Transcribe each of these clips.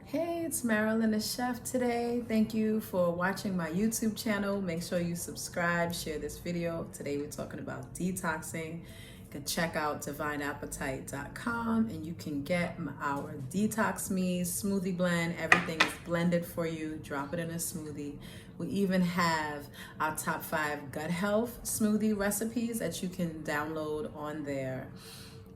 Hey, it's Marilyn the Chef today. Thank you for watching my YouTube channel. Make sure you subscribe, share this video. Today we're talking about detoxing. You can check out divineappetite.com and you can get our detox me smoothie blend. Everything is blended for you. Drop it in a smoothie. We even have our top 5 gut health smoothie recipes that you can download on there.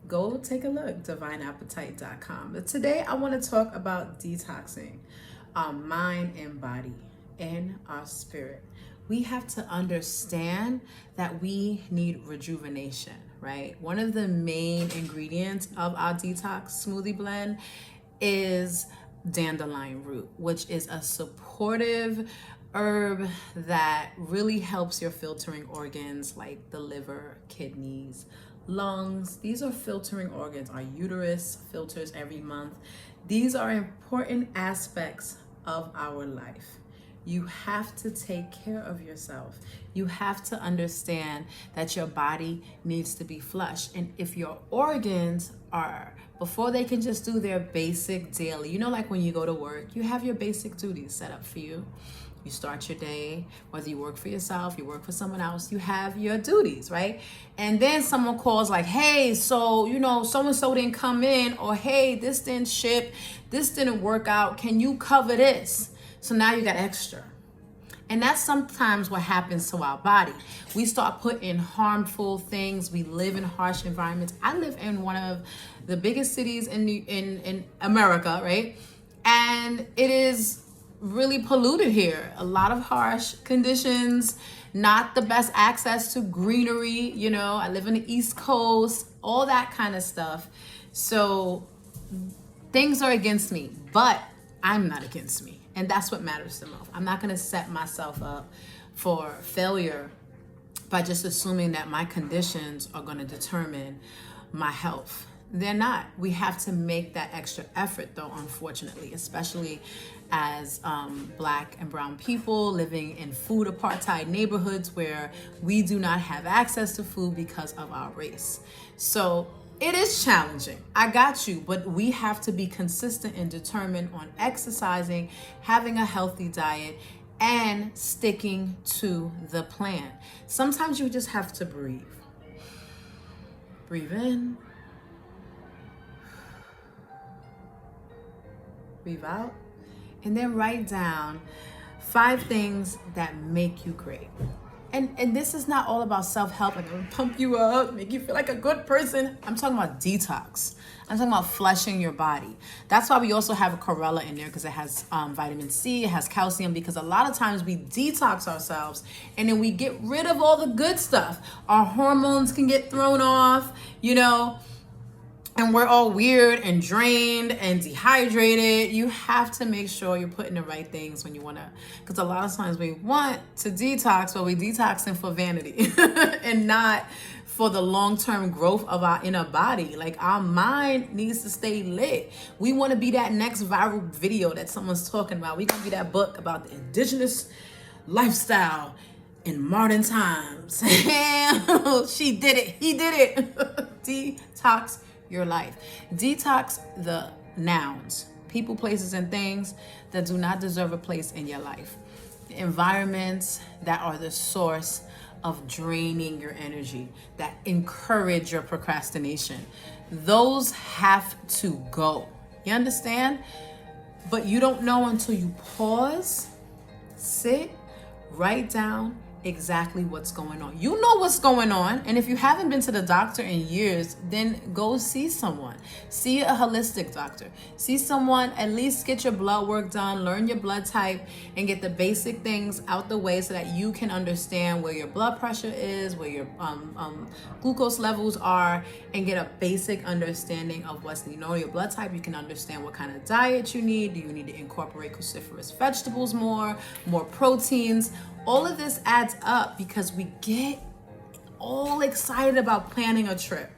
Go take a look, divineappetite.com. But today I want to talk about detoxing our mind and body and our spirit. We have to understand that we need rejuvenation, right? One of the main ingredients of our detox smoothie blend is dandelion root, which is a supportive herb that really helps your filtering organs like the liver, kidneys, lungs. These are filtering organs. Our uterus filters every month. These are important aspects of our life. You have to take care of yourself. You have to understand that your body needs to be flushed. And if your organs are, before they can just do their basic daily, like when you go to work, you have your basic duties set up for you. You start your day, whether you work for yourself, you work for someone else, you have your duties, right? And then someone calls like, hey, so, so-and-so didn't come in, or hey, this didn't ship, this didn't work out, can you cover this? So now you got extra. And that's sometimes what happens to our body. We start putting harmful things. We live in harsh environments. I live in one of the biggest cities in America, right? And it is really polluted here. A lot of harsh conditions, not the best access to greenery. I live in the East Coast, all that kind of stuff. So things are against me, but I'm not against me. And that's what matters the most. I'm not going to set myself up for failure by just assuming that my conditions are going to determine my health. They're not. We have to make that extra effort, though, unfortunately, especially as Black and brown people living in food apartheid neighborhoods where we do not have access to food because of our race. So it is challenging. I got you, but we have to be consistent and determined on exercising, having a healthy diet, and sticking to the plan. Sometimes you just have to breathe. Breathe in. Breathe out. And then write down 5 things that make you great. And this is not all about self-help and gonna pump you up, make you feel like a good person. I'm talking about detox. I'm talking about flushing your body. That's why we also have a chlorella in there, because it has vitamin C, it has calcium, because a lot of times we detox ourselves and then we get rid of all the good stuff. Our hormones can get thrown off, and we're all weird and drained and dehydrated. You have to make sure you're putting the right things when you want to, because a lot of times we want to detox, but we detoxing for vanity and not for the long-term growth of our inner body. Like, our mind needs to stay lit. We want to be that next viral video that someone's talking about. We gonna be that book about the indigenous lifestyle in modern times. She did it. He did it. Detox your life. Detox the nouns, people, places, and things that do not deserve a place in your life. The environments that are the source of draining your energy, that encourage your procrastination. Those have to go. You understand? But you don't know until you pause, sit, write down exactly what's going on. You know what's going on, and if you haven't been to the doctor in years, then go see someone. See a holistic doctor. See someone, at least get your blood work done, learn your blood type, and get the basic things out the way so that you can understand where your blood pressure is, where your glucose levels are, and get a basic understanding of what's, your blood type. You can understand what kind of diet you need. Do you need to incorporate cruciferous vegetables more proteins? All of this adds up because we get all excited about planning a trip.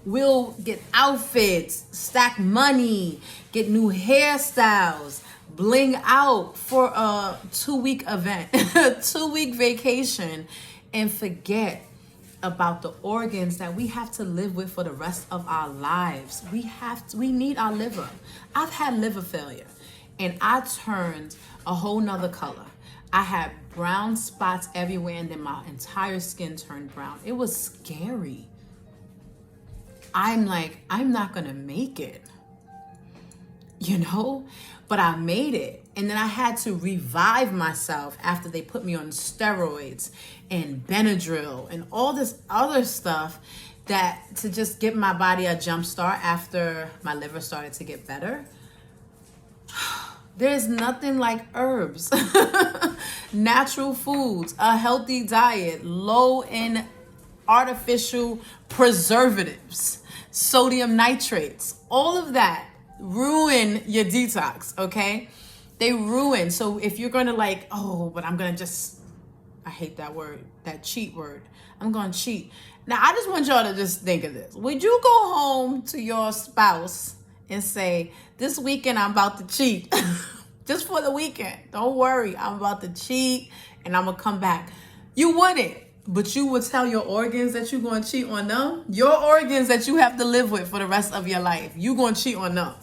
We'll get outfits, stack money, get new hairstyles, bling out for a 2-week event, a 2-week vacation, and forget about the organs that we have to live with for the rest of our lives. We need our liver. I've had liver failure. and I turned a whole nother color. I had brown spots everywhere, and then my entire skin turned brown. It was scary. I'm like, I'm not gonna make it, you know? But I made it. And then I had to revive myself after they put me on steroids and Benadryl and all this other stuff that to just give my body a jump start after my liver started to get better. There's nothing like herbs, natural foods, a healthy diet, low in artificial preservatives, sodium nitrates, all of that ruin your detox, okay? They ruin. So if you're going to like, oh, but I'm going to just, I hate that word, that cheat word. I'm going to cheat. Now, I just want y'all to just think of this. Would you go home to your spouse and say, this weekend I'm about to cheat? Just for the weekend. Don't worry, I'm about to cheat and I'm going to come back. You wouldn't. But you would tell your organs that you're going to cheat on them. Your organs that you have to live with for the rest of your life. You're going to cheat on them.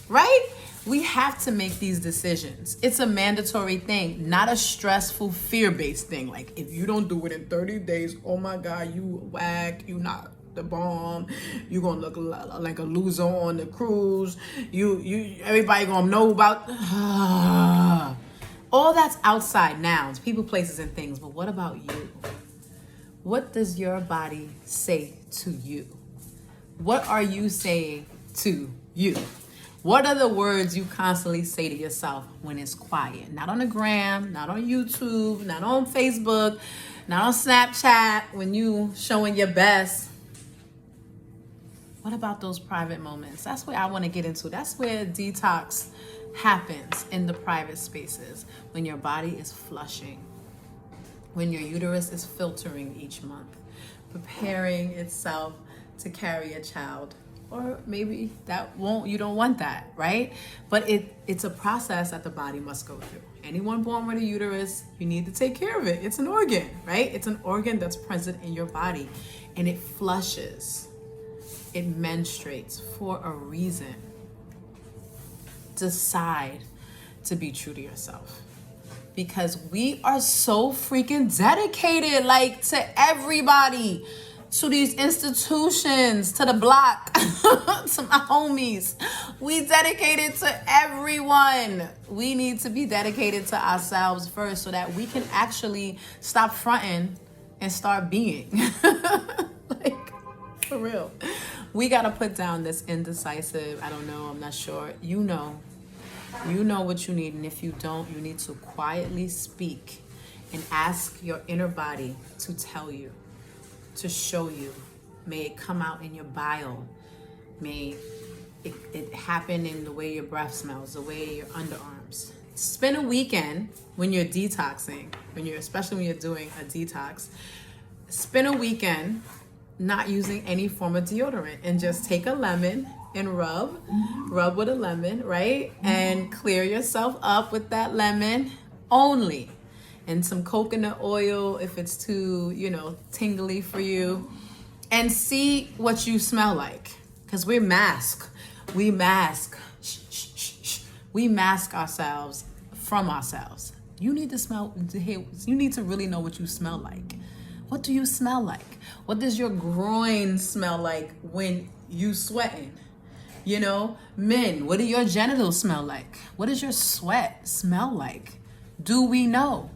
Right? We have to make these decisions. It's a mandatory thing, not a stressful, fear-based thing. Like, if you don't do it in 30 days, oh my God, you whack, you not the bomb. You're going to look like a loser on the cruise. Everybody going to know about... All that's outside nouns, people, places, and things. But what about you? What does your body say to you? What are you saying to you? What are the words you constantly say to yourself when it's quiet? Not on the gram, not on YouTube, not on Facebook, not on Snapchat when you showing your best. What about those private moments? That's where I want to get into. That's where detox happens, in the private spaces, when your body is flushing, when your uterus is filtering each month, preparing itself to carry a child. Or maybe you don't want that, right? But it's a process that the body must go through. Anyone born with a uterus, you need to take care of it. It's an organ, right? It's an organ that's present in your body, and it flushes, it menstruates for a reason. Decide to be true to yourself, because we are so freaking dedicated, like, to everybody, to these institutions, to the block, to my homies. We dedicated to everyone. We need to be dedicated to ourselves first so that we can actually stop fronting and start being. Like, for real. We got to put down this indecisive, I don't know, I'm not sure. You know what you need. And if you don't, you need to quietly speak and ask your inner body to tell you, to show you. May it come out in your bile. May it happen in the way your breath smells, the way your underarms. Spend a weekend when you're detoxing, especially when you're doing a detox. Spend a weekend not using any form of deodorant and just take a lemon and rub with a lemon, right? And clear yourself up with that lemon only. And some coconut oil if it's too, tingly for you. And see what you smell like. Because we mask ourselves from ourselves. You need to really know what you smell like. What do you smell like? What does your groin smell like when you sweating? Men, what do your genitals smell like? What does your sweat smell like? Do we know?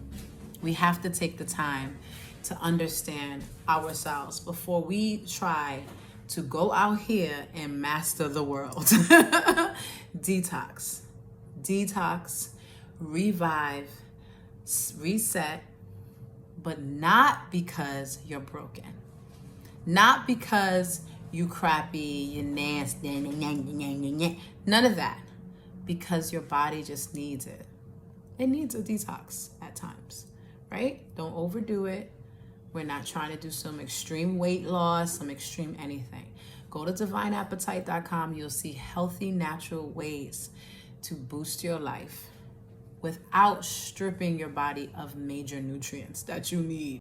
We have to take the time to understand ourselves before we try to go out here and master the world. Detox, revive, reset, but not because you're broken. Not because you crappy, you nasty, none of that. Because your body just needs it. It needs a detox at times, right? Don't overdo it. We're not trying to do some extreme weight loss, some extreme anything. Go to divineappetite.com. You'll see healthy, natural ways to boost your life without stripping your body of major nutrients that you need.